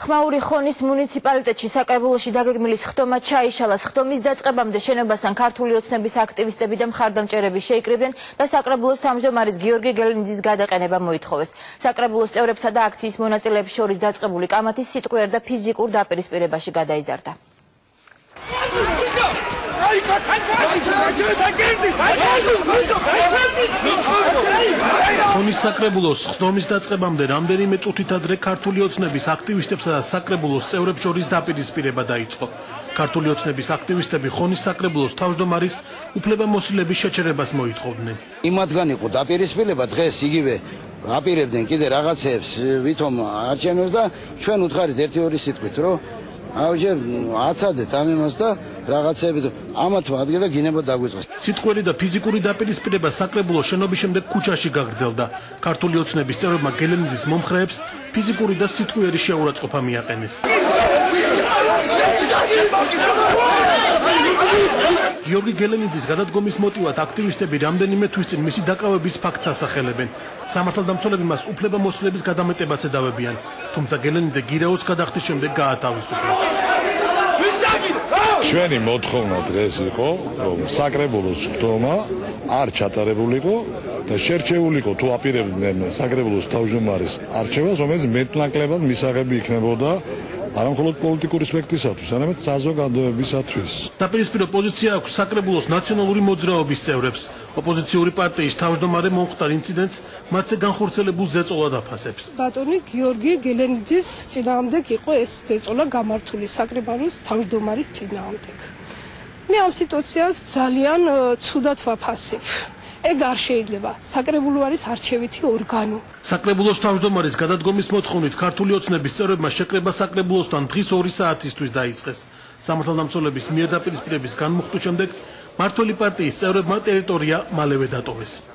ხმაური ხონის მუნიციპალიტეტში საკრებულოში დაგეგმილი სხდომა ჩაიშალა. სხდომის დაწყებამდე შენობასთან ქართული ოცნების აქტივისტები და მხარდამჭერები შეიკრიბნენ და საკრებულოს თავმჯდომარის გიორგი გელენიძის გადაყენება მოითხოვეს. საკრებულოს წევრებსა და აქციის მონაწილეებს შორის დაწყებული კამათი სიტყვიერ და ფიზიკურ დაპირისპირებაში გადაიზარდა. ხონის საკრებულოს სხდომის დაწყებამდე რამდენიმე წუთით ადრე ქართული ოცნების აქტივისტებსა და საკრებულოს წევრებს შორის დაპირისპირება დაიწყო. ქართული ოცნების აქტივისტები ხონის საკრებულოს თავმჯდომარის უფლებამოსილების შეჩერებას მოითხოვდნენ. იმათგან იყო დაპირისპირება, დღეს იგივე აპირებდნენ კიდე რაღაცებს ვითომ არჩევნებს და ჩვენ უთხარით 1-2 სიტყვით, რომ ავჯერ აცადეთ ამ იმას და რაღაცები ამათ ადგე და გინება დაგვიწყეს. სიტყვიერი და ფიზიკური დაპირისპირება საკრებულოს შენობის შემდეგ ქუჩაში გაგრძელდა. ქართული ოცნების წევრებმა გელენიძის მომხრეებს ფიზიკური და სიტყვიერი შეურაცხყოფა მიაყენეს. გიორგი გელენიძის გადადგომის მოტივად აქტივისტები რამდენიმე თვის წინ მისი დაკავების ფაქტს ასახელებენ. სამართალდამცველები მას უფლებამოსილების გადამეტებას ედავებიან, თუმცა გელენიძე გირაოს გადახდის შემდეგ გაათავისუფლეს. ჩვენი მოთხოვნა დღეს იყო, რომ საკრებულოს სხდომა არ ჩატარებულიყო და შერჩეულიყო თუ აპირებდნენ საკრებულოს თავმჯდომარის არჩევას, რომელიც მეტნაკლებად მისაღები იქნებოდა არა მხოლოდ პოლიტიკური სპექტრისათვის, არამედ საზოგადოებისათვის. დაპირისპირო პოზიცია აქვს საკრებულოს ნაციონალური მოძრაობის წევრებს. ოპოზიციური პარტიის თავმჯდომარე მომხდარ ინციდენტს მათზე განხორციელებულ ზეწოლად აფასებს. ბატონი გიორგი გელენიძის წინააღმდეგ იყო ეს ზეწოლა გამართული საკრებულოს თავმჯდომარის წინააღმდეგ. მე ამ სიტუაციას ძალიან ცუდად ვაფასებ. ეგ არ შეიძლება. საკრებულო არის არჩევითი ორგანო. საკრებულოს თავმჯდომარის გადადგომის მოთხოვნით ქართული ოცნების წევრებმა შეკრება საკრებულოსთან დღის 2 საათისთვის დაიწყეს. სამართალდამცველების მიერ დაპირისპირების განმუხტვის შემდეგ მმართველი პარტიის წევრებმა ტერიტორია მალევე დატოვეს.